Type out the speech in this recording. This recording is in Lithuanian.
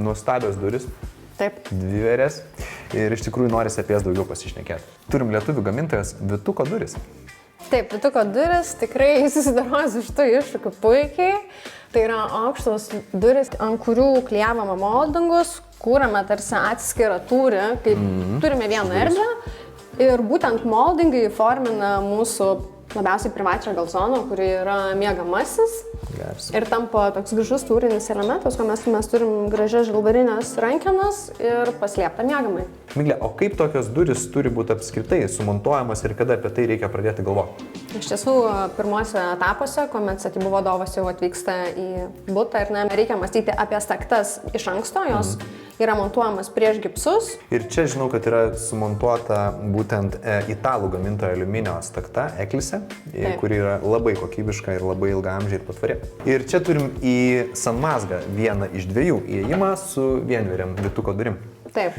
nuostabios duris. Taip. Dviverės. Ir iš tikrųjų norisi apie jas daugiau pasišnekėti. Turim lietuvių gamintojas Vytuko duris. Taip, Vytuko duris tikrai susidaroja su šitų iššūkių puikiai. Tai yra aukštos duris, ant kurių klijavome moldingus, kūrėme tarsi atskirą tūrį, kaip turime vieną erdvę. Ir būtent moldingai formina mūsų labiausiai privačią gal zoną, kuri yra miegamasis. Geras. Ir tampa toks gražus tūrinis elementas, ko mes turim gražias žalvarinės rankenas ir paslėptą miegamąjį. Miglė, o kaip tokios duris turi būti apskritai sumontuojamas ir kada apie tai reikia pradėti galvoti? Iš tiesų, pirmuose etapuose, kuomet statybų vadovas jau atvyksta į butą ir reikia mąstyti apie staktas iš anksto, jos yra montuojamas prieš gipsus. Ir čia žinau, kad yra sumontuota būtent italų gamintojo aliuminio stakta Eklise, kuri yra labai kokybiška ir labai ilgaamžė ir patvari. Ir čia turim į sanmazgą vieną iš dviejų įėjimą su vienveriam Vytuko durim. Taip.